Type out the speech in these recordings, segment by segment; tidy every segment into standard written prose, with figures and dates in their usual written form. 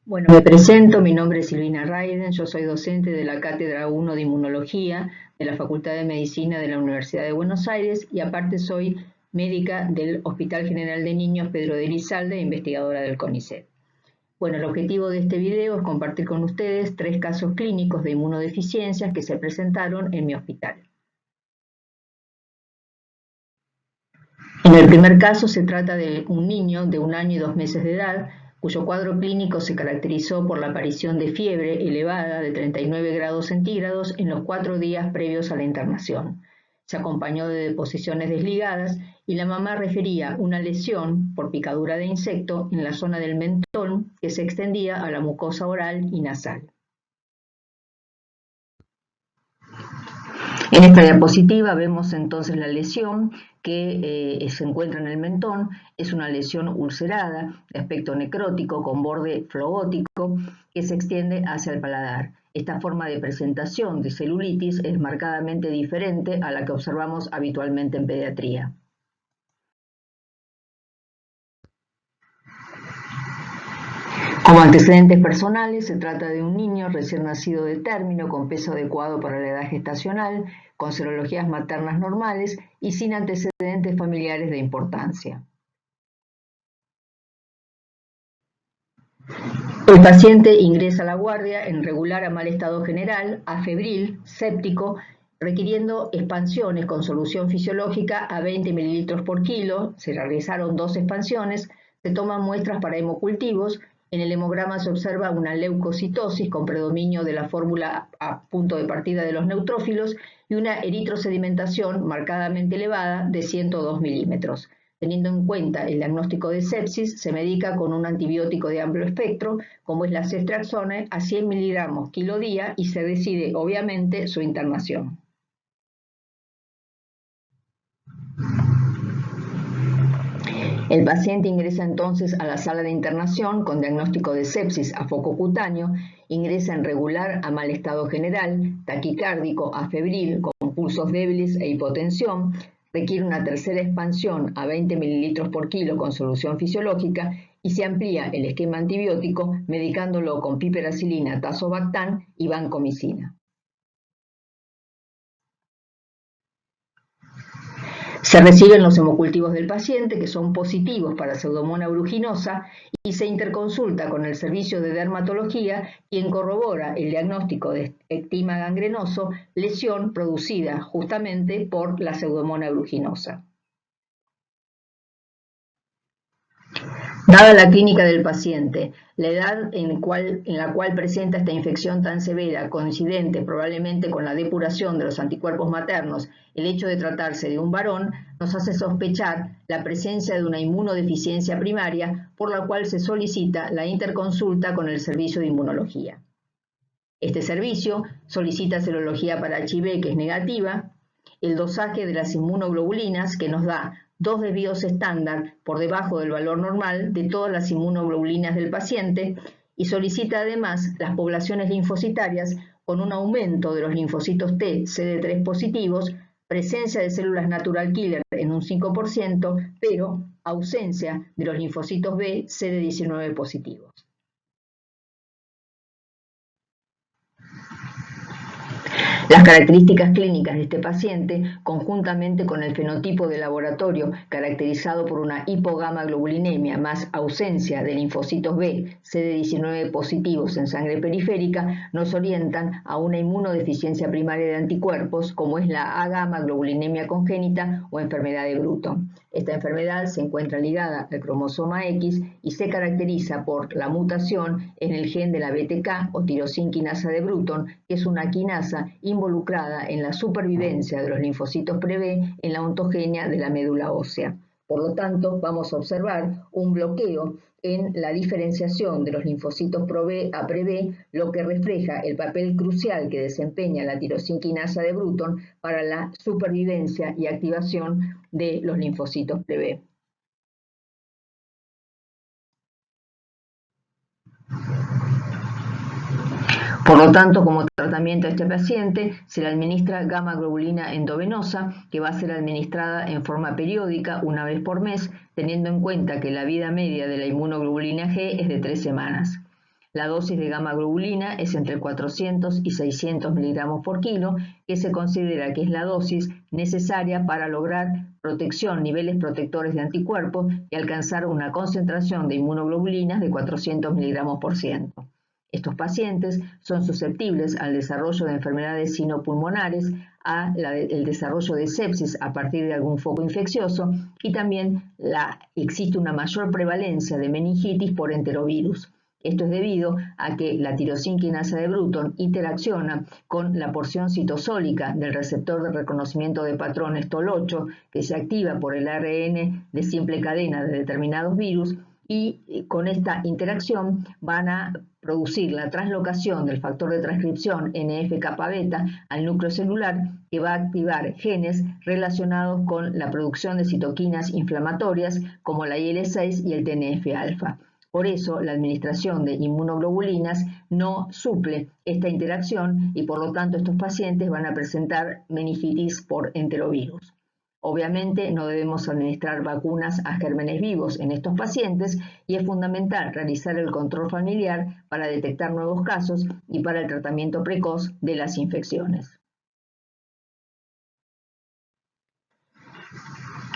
Bueno, me presento, mi nombre es Silvina Raiden, yo soy docente de la Cátedra 1 de Inmunología de la Facultad de Medicina de la Universidad de Buenos Aires y aparte soy médica del Hospital General de Niños Pedro de Elizalde e investigadora del CONICET. Bueno, el objetivo de este video es compartir con ustedes 3 casos clínicos de inmunodeficiencias que se presentaron en mi hospital. En el primer caso se trata de un niño de 1 año y 2 meses de edad, cuyo cuadro clínico se caracterizó por la aparición de fiebre elevada de 39 grados centígrados en los 4 días previos a la internación. Se acompañó de deposiciones desligadas y la mamá refería una lesión por picadura de insecto en la zona del mentón que se extendía a la mucosa oral y nasal. En esta diapositiva vemos entonces la lesión que se encuentra en el mentón. Es una lesión ulcerada de aspecto necrótico con borde flogótico que se extiende hacia el paladar. Esta forma de presentación de celulitis es marcadamente diferente a la que observamos habitualmente en pediatría. Como antecedentes personales, se trata de un niño recién nacido de término, con peso adecuado para la edad gestacional, con serologías maternas normales y sin antecedentes familiares de importancia. El paciente ingresa a la guardia en regular a mal estado general, afebril, séptico, requiriendo expansiones con solución fisiológica a 20 mililitros por kilo. Se realizaron 2 expansiones, se toman muestras para hemocultivos. En el hemograma se observa una leucocitosis con predominio de la fórmula a punto de partida de los neutrófilos y una eritrosedimentación marcadamente elevada de 102 milímetros. Teniendo en cuenta el diagnóstico de sepsis, se medica con un antibiótico de amplio espectro, como es la ceftriaxone, a 100 miligramos kilo día y se decide, obviamente, su internación. El paciente ingresa entonces a la sala de internación con diagnóstico de sepsis a foco cutáneo, ingresa en regular a mal estado general, taquicárdico, afebril, con pulsos débiles e hipotensión, requiere una tercera expansión a 20 mililitros por kilo con solución fisiológica y se amplía el esquema antibiótico medicándolo con piperacilina, tazobactam y vancomicina. Se reciben los hemocultivos del paciente, que son positivos para Pseudomonas aeruginosa, y se interconsulta con el servicio de dermatología, quien corrobora el diagnóstico de ectima gangrenoso, lesión producida justamente por la Pseudomonas aeruginosa. Dada la clínica del paciente, la edad en la cual presenta esta infección tan severa, coincidente probablemente con la depuración de los anticuerpos maternos, el hecho de tratarse de un varón, nos hace sospechar la presencia de una inmunodeficiencia primaria, por la cual se solicita la interconsulta con el servicio de inmunología. Este servicio solicita serología para HIV, que es negativa, el dosaje de las inmunoglobulinas, que nos da 2 desvíos estándar por debajo del valor normal de todas las inmunoglobulinas del paciente y solicita además las poblaciones linfocitarias con un aumento de los linfocitos T CD3 positivos, presencia de células natural killer en un 5%, pero ausencia de los linfocitos B CD19 positivos. Las características clínicas de este paciente, conjuntamente con el fenotipo de laboratorio caracterizado por una hipogamaglobulinemia más ausencia de linfocitos B CD19 positivos en sangre periférica, nos orientan a una inmunodeficiencia primaria de anticuerpos, como es la A-gamaglobulinemia congénita o enfermedad de Bruton. Esta enfermedad se encuentra ligada al cromosoma X y se caracteriza por la mutación en el gen de la BTK o tirosina quinasa de Bruton, que es una quinasa involucrada en la supervivencia de los linfocitos pre-B en la ontogenia de la médula ósea. Por lo tanto, vamos a observar un bloqueo en la diferenciación de los linfocitos pro-B a pre-B, lo que refleja el papel crucial que desempeña la tirosina quinasa de Bruton para la supervivencia y activación de los linfocitos pre-B. Por lo tanto, como tratamiento a este paciente se le administra gamma globulina endovenosa, que va a ser administrada en forma periódica una vez por mes, teniendo en cuenta que la vida media de la inmunoglobulina G es de 3 semanas. La dosis de gamma globulina es entre 400 y 600 miligramos por kilo, que se considera que es la dosis necesaria para lograr protección, niveles protectores de anticuerpos y alcanzar una concentración de inmunoglobulinas de 400 miligramos por ciento. Estos pacientes son susceptibles al desarrollo de enfermedades sinopulmonares, el desarrollo de sepsis a partir de algún foco infeccioso y también existe una mayor prevalencia de meningitis por enterovirus. Esto es debido a que la tirosinquinasa de Bruton interacciona con la porción citosólica del receptor de reconocimiento de patrones TOL8 que se activa por el ARN de simple cadena de determinados virus y con esta interacción van a producir la translocación del factor de transcripción NF-kappa-beta al núcleo celular que va a activar genes relacionados con la producción de citoquinas inflamatorias como la IL-6 y el TNF-alfa. Por eso, la administración de inmunoglobulinas no suple esta interacción y por lo tanto estos pacientes van a presentar meningitis por enterovirus. Obviamente no debemos administrar vacunas a gérmenes vivos en estos pacientes y es fundamental realizar el control familiar para detectar nuevos casos y para el tratamiento precoz de las infecciones.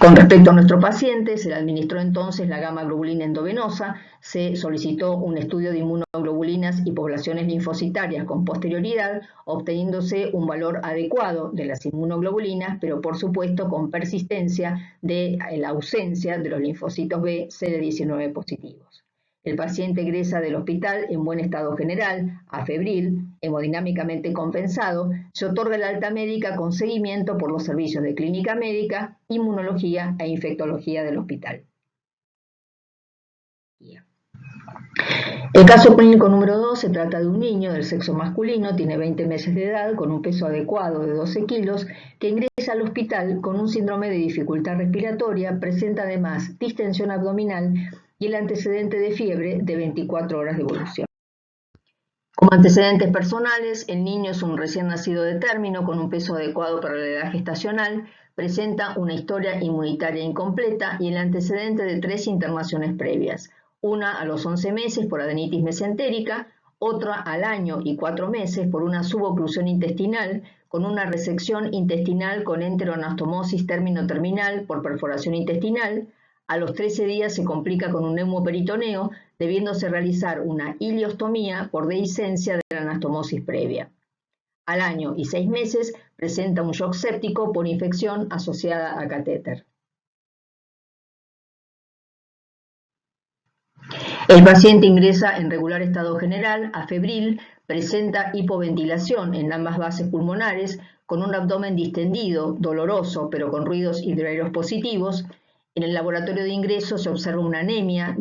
Con respecto a nuestro paciente, se le administró entonces la gamma globulina endovenosa, se solicitó un estudio de inmunoglobulinas y poblaciones linfocitarias con posterioridad, obteniéndose un valor adecuado de las inmunoglobulinas, pero por supuesto con persistencia de la ausencia de los linfocitos B CD19 positivos. El paciente egresa del hospital en buen estado general, afebril, hemodinámicamente compensado, se otorga el alta médica con seguimiento por los servicios de clínica médica, inmunología e infectología del hospital. El caso clínico número 2 se trata de un niño del sexo masculino, tiene 20 meses de edad, con un peso adecuado de 12 kilos, que ingresa al hospital con un síndrome de dificultad respiratoria, presenta además distensión abdominal y el antecedente de fiebre de 24 horas de evolución. Como antecedentes personales, el niño es un recién nacido de término con un peso adecuado para la edad gestacional, presenta una historia inmunitaria incompleta y el antecedente de 3 internaciones previas, una a los 11 meses por adenitis mesentérica, otra al año y 4 meses por una suboclusión intestinal con una resección intestinal con enteroanastomosis término-terminal por perforación intestinal. A los 13 días se complica con un neumoperitoneo, debiéndose realizar una ileostomía por dehiscencia de la anastomosis previa. Al año y 6 meses presenta un shock séptico por infección asociada a catéter. El paciente ingresa en regular estado general, afebril, presenta hipoventilación en ambas bases pulmonares, con un abdomen distendido, doloroso, pero con ruidos hidroaéreos positivos. En el laboratorio de ingreso se observa una anemia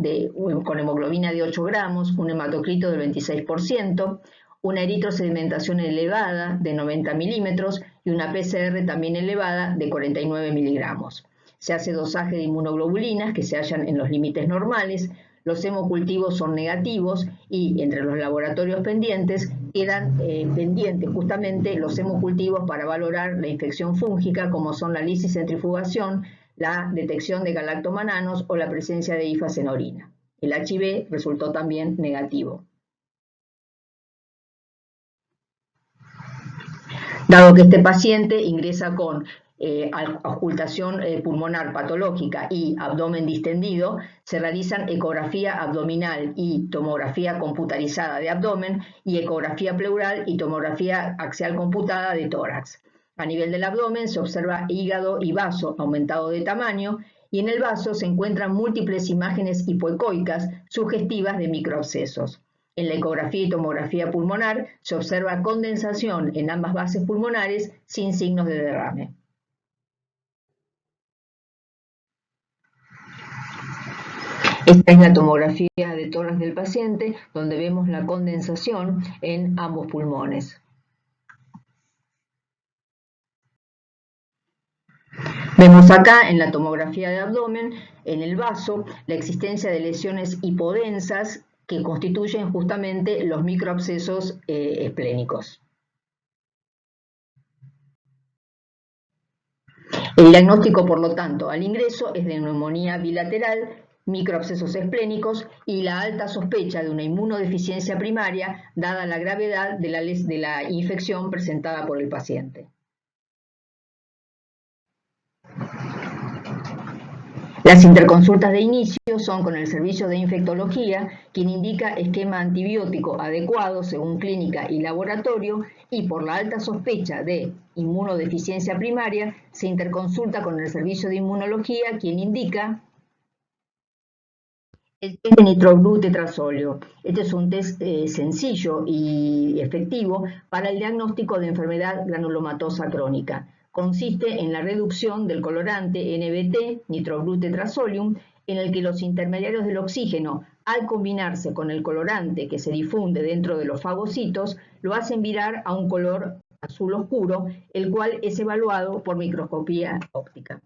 con hemoglobina de 8 gramos, un hematocrito del 26%, una eritrosedimentación elevada de 90 milímetros y una PCR también elevada de 49 miligramos. Se hace dosaje de inmunoglobulinas que se hallan en los límites normales, los hemocultivos son negativos y entre los laboratorios pendientes quedan pendientes justamente los hemocultivos para valorar la infección fúngica como son la lisicentrifugación, la detección de galactomananos o la presencia de hifas en orina. El HIV resultó también negativo. Dado que este paciente ingresa con auscultación pulmonar patológica y abdomen distendido, se realizan ecografía abdominal y tomografía computarizada de abdomen y ecografía pleural y tomografía axial computada de tórax. A nivel del abdomen se observa hígado y vaso aumentado de tamaño y en el vaso se encuentran múltiples imágenes hipoecoicas sugestivas de microabscesos. En la ecografía y tomografía pulmonar se observa condensación en ambas bases pulmonares sin signos de derrame. Esta es la tomografía de tórax del paciente, donde vemos la condensación en ambos pulmones. Vemos acá en la tomografía de abdomen, en el vaso, la existencia de lesiones hipodensas que constituyen justamente los microabscesos esplénicos. El diagnóstico, por lo tanto, al ingreso es de neumonía bilateral microabscesos esplénicos y la alta sospecha de una inmunodeficiencia primaria dada la gravedad de la infección presentada por el paciente. Las interconsultas de inicio son con el servicio de infectología, quien indica esquema antibiótico adecuado según clínica y laboratorio, y por la alta sospecha de inmunodeficiencia primaria, se interconsulta con el servicio de inmunología, quien indica el test de nitroglutetrazolio. Este es un test sencillo y efectivo para el diagnóstico de enfermedad granulomatosa crónica. Consiste en la reducción del colorante NBT, nitroglutetrazolium, en el que los intermediarios del oxígeno, al combinarse con el colorante que se difunde dentro de los fagocitos, lo hacen virar a un color azul oscuro, el cual es evaluado por microscopía óptica.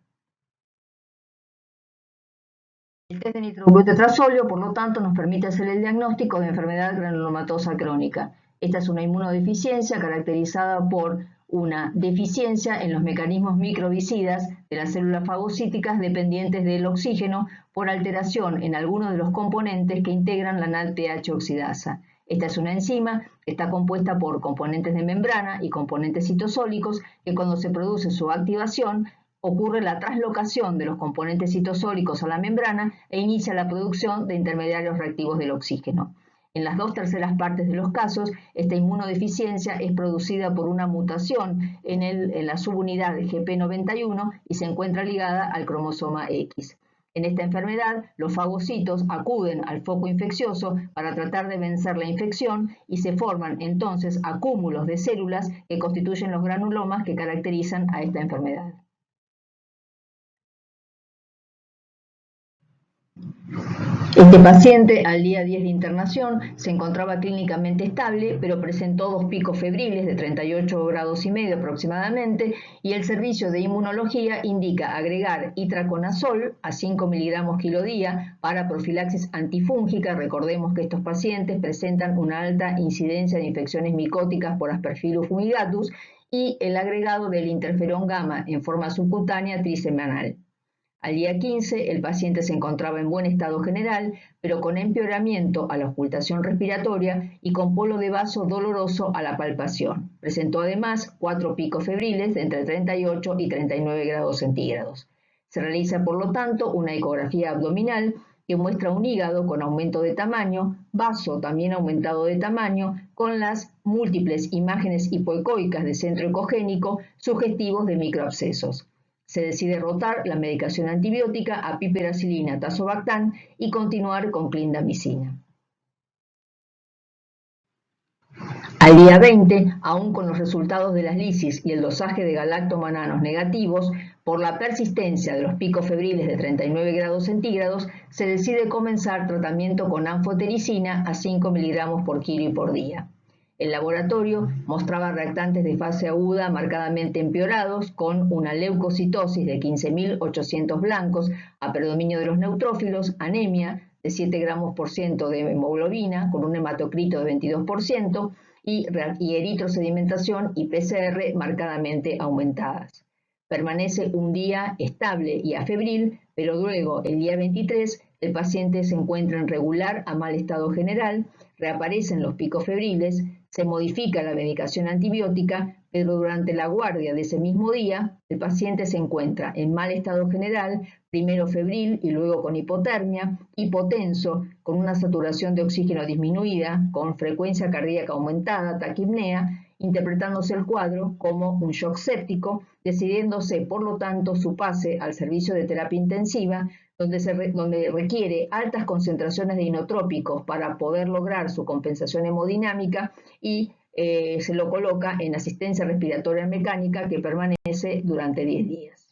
El test de nitroglutetrazolio, por lo tanto, nos permite hacer el diagnóstico de enfermedad granulomatosa crónica. Esta es una inmunodeficiencia caracterizada por una deficiencia en los mecanismos microbicidas de las células fagocíticas dependientes del oxígeno por alteración en algunos de los componentes que integran la NADPH oxidasa. Esta es una enzima que está compuesta por componentes de membrana y componentes citosólicos que cuando se produce su activación ocurre la traslocación de los componentes citosólicos a la membrana e inicia la producción de intermediarios reactivos del oxígeno. En las 2/3 partes de los casos, esta inmunodeficiencia es producida por una mutación en la subunidad de GP91 y se encuentra ligada al cromosoma X. En esta enfermedad, los fagocitos acuden al foco infeccioso para tratar de vencer la infección y se forman entonces acúmulos de células que constituyen los granulomas que caracterizan a esta enfermedad. Este paciente, al día 10 de internación, se encontraba clínicamente estable, pero presentó 2 picos febriles de 38,5 grados aproximadamente, y el servicio de inmunología indica agregar itraconazol a 5 miligramos kilo día para profilaxis antifúngica. Recordemos que estos pacientes presentan una alta incidencia de infecciones micóticas por Aspergillus fumigatus, y el agregado del interferón gamma en forma subcutánea trisemanal. Al día 15, el paciente se encontraba en buen estado general, pero con empeoramiento a la auscultación respiratoria y con polo de vaso doloroso a la palpación. Presentó además 4 picos febriles de entre 38 y 39 grados centígrados. Se realiza, por lo tanto, una ecografía abdominal que muestra un hígado con aumento de tamaño, vaso también aumentado de tamaño, con las múltiples imágenes hipoecoicas de centro ecogénico sugestivos de microabscesos. Se decide rotar la medicación antibiótica a piperacilina tazobactam y continuar con clindamicina. Al día 20, aún con los resultados de las lisis y el dosaje de galactomananos negativos, por la persistencia de los picos febriles de 39 grados centígrados, se decide comenzar tratamiento con anfotericina a 5 miligramos por kilo y por día. El laboratorio mostraba reactantes de fase aguda marcadamente empeorados, con una leucocitosis de 15.800 blancos a predominio de los neutrófilos, anemia de 7 gramos por ciento de hemoglobina, con un hematocrito de 22%, y eritrosedimentación y PCR marcadamente aumentadas. Permanece un día estable y afebril, pero luego, el día 23, el paciente se encuentra en regular a mal estado general, reaparecen los picos febriles, se modifica la medicación antibiótica, pero durante la guardia de ese mismo día, el paciente se encuentra en mal estado general, primero febril y luego con hipotermia, hipotenso, con una saturación de oxígeno disminuida, con frecuencia cardíaca aumentada, taquipnea, interpretándose el cuadro como un shock séptico, decidiéndose, por lo tanto, su pase al servicio de terapia intensiva, donde requiere altas concentraciones de inotrópicos para poder lograr su compensación hemodinámica, y se lo coloca en asistencia respiratoria mecánica, que permanece durante 10 días.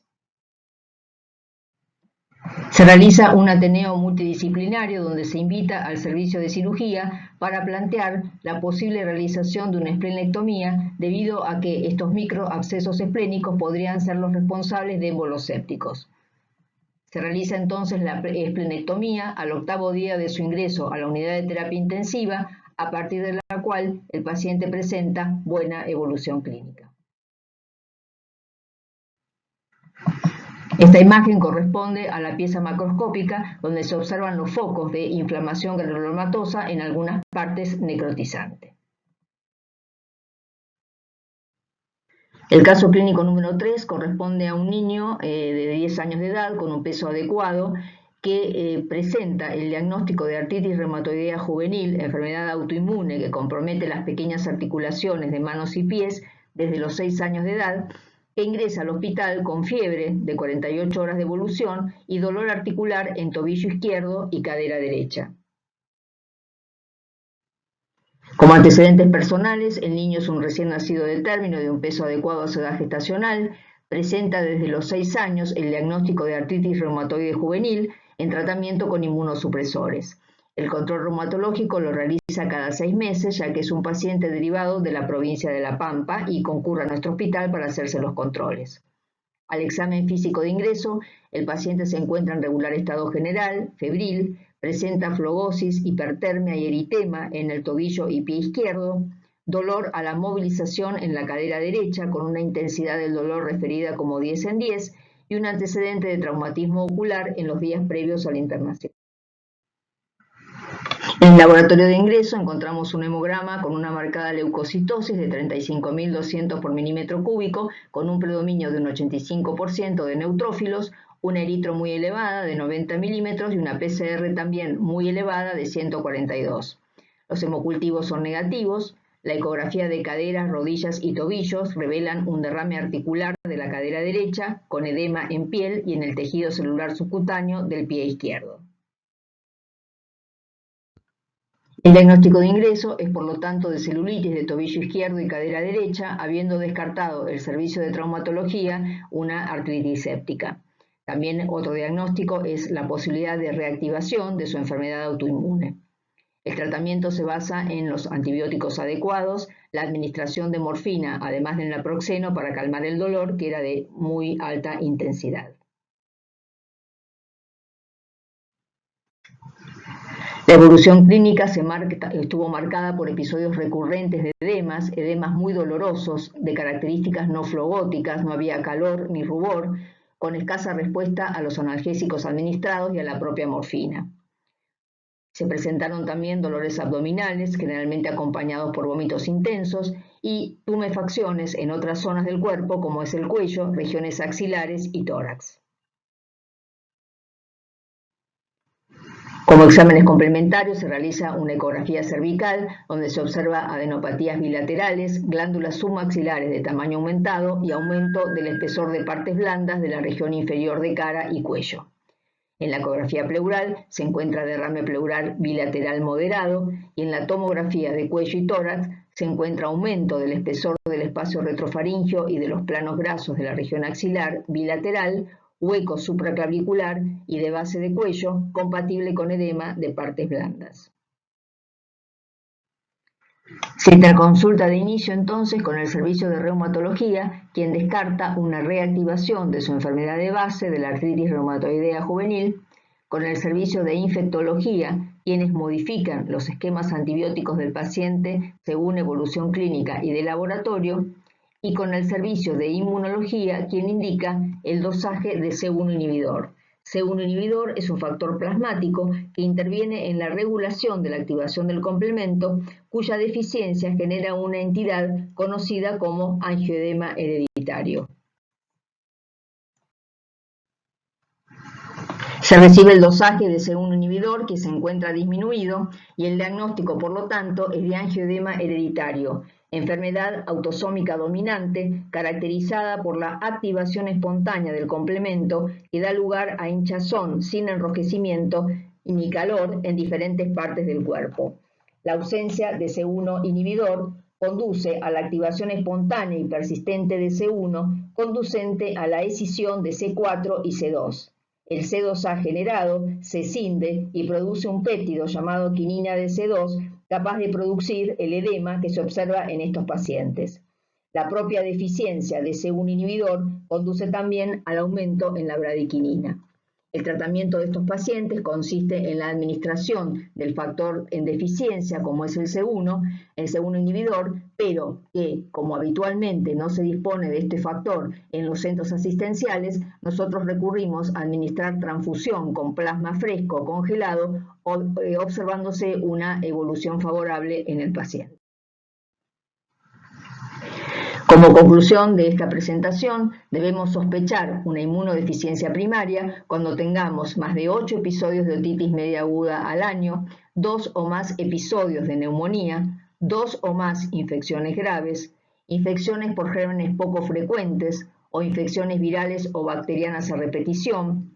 Se realiza un ateneo multidisciplinario donde se invita al servicio de cirugía para plantear la posible realización de una esplenectomía, debido a que estos microabscesos esplénicos podrían ser los responsables de émbolos sépticos. Se realiza entonces la esplenectomía al 8º día de su ingreso a la unidad de terapia intensiva, a partir de la cual el paciente presenta buena evolución clínica. Esta imagen corresponde a la pieza macroscópica donde se observan los focos de inflamación granulomatosa en algunas partes necrotizantes. El caso clínico número 3 corresponde a un niño de 10 años de edad con un peso adecuado que presenta el diagnóstico de artritis reumatoidea juvenil, enfermedad autoinmune que compromete las pequeñas articulaciones de manos y pies desde los 6 años de edad, que ingresa al hospital con fiebre de 48 horas de evolución y dolor articular en tobillo izquierdo y cadera derecha. Como antecedentes personales, el niño es un recién nacido de término de un peso adecuado a su edad gestacional, presenta desde los 6 años el diagnóstico de artritis reumatoide juvenil en tratamiento con inmunosupresores. El control reumatológico lo realiza cada 6 meses, ya que es un paciente derivado de la provincia de La Pampa y concurre a nuestro hospital para hacerse los controles. Al examen físico de ingreso, el paciente se encuentra en regular estado general, febril, presenta flegosis, hipertermia y eritema en el tobillo y pie izquierdo, dolor a la movilización en la cadera derecha con una intensidad del dolor referida como 10 en 10 y un antecedente de traumatismo ocular en los días previos a la internación. En el laboratorio de ingreso encontramos un hemograma con una marcada leucocitosis de 35.200 por milímetro cúbico, con un predominio de un 85% de neutrófilos, una eritro muy elevada de 90 milímetros y una PCR también muy elevada de 142. Los hemocultivos son negativos. La ecografía de caderas, rodillas y tobillos revelan un derrame articular de la cadera derecha con edema en piel y en el tejido celular subcutáneo del pie izquierdo. El diagnóstico de ingreso es por lo tanto de celulitis de tobillo izquierdo y cadera derecha, habiendo descartado el servicio de traumatología una artritis séptica. También otro diagnóstico es la posibilidad de reactivación de su enfermedad autoinmune. El tratamiento se basa en los antibióticos adecuados, la administración de morfina, además del naproxeno para calmar el dolor, que era de muy alta intensidad. La evolución clínica estuvo marcada por episodios recurrentes de edemas muy dolorosos, de características no flogóticas, no había calor ni rubor, con escasa respuesta a los analgésicos administrados y a la propia morfina. Se presentaron también dolores abdominales, generalmente acompañados por vómitos intensos, y tumefacciones en otras zonas del cuerpo, como es el cuello, regiones axilares y tórax. Como exámenes complementarios se realiza una ecografía cervical donde se observa adenopatías bilaterales, glándulas submaxilares de tamaño aumentado y aumento del espesor de partes blandas de la región inferior de cara y cuello. En la ecografía pleural se encuentra derrame pleural bilateral moderado y en la tomografía de cuello y tórax se encuentra aumento del espesor del espacio retrofaringeo y de los planos grasos de la región axilar bilateral, hueco supraclavicular y de base de cuello, compatible con edema de partes blandas. Se interconsulta de inicio entonces con el servicio de reumatología, quien descarta una reactivación de su enfermedad de base de la artritis reumatoidea juvenil, con el servicio de infectología, quienes modifican los esquemas antibióticos del paciente según evolución clínica y de laboratorio, y con el servicio de inmunología, quien indica el dosaje de C1 inhibidor. C1 inhibidor es un factor plasmático que interviene en la regulación de la activación del complemento, cuya deficiencia genera una entidad conocida como angioedema hereditario. Se recibe el dosaje de C1 inhibidor que se encuentra disminuido y el diagnóstico, por lo tanto, es de angioedema hereditario, enfermedad autosómica dominante caracterizada por la activación espontánea del complemento que da lugar a hinchazón sin enrojecimiento ni calor en diferentes partes del cuerpo. La ausencia de C1 inhibidor conduce a la activación espontánea y persistente de C1, conducente a la escisión de C4 y C2. El C2A generado se cinde y produce un péptido llamado quinina de C2 capaz de producir el edema que se observa en estos pacientes. La propia deficiencia de C1 inhibidor conduce también al aumento en la bradiquinina. El tratamiento de estos pacientes consiste en la administración del factor en deficiencia, como es el C1 inhibidor, pero que, como habitualmente no se dispone de este factor en los centros asistenciales, nosotros recurrimos a administrar transfusión con plasma fresco congelado, observándose una evolución favorable en el paciente. Como conclusión de esta presentación, debemos sospechar una inmunodeficiencia primaria cuando tengamos más de 8 episodios de otitis media aguda al año, 2 o más episodios de neumonía, 2 o más infecciones graves, infecciones por gérmenes poco frecuentes o infecciones virales o bacterianas a repetición,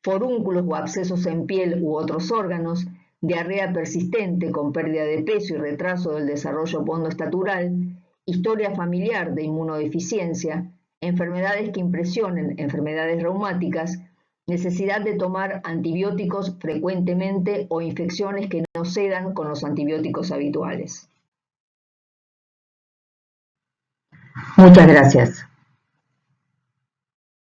forúnculos o abscesos en piel u otros órganos, diarrea persistente con pérdida de peso y retraso del desarrollo pondoestatural, historia familiar de inmunodeficiencia, enfermedades que impresionen, enfermedades reumáticas, necesidad de tomar antibióticos frecuentemente o infecciones que no cedan con los antibióticos habituales. Muchas gracias.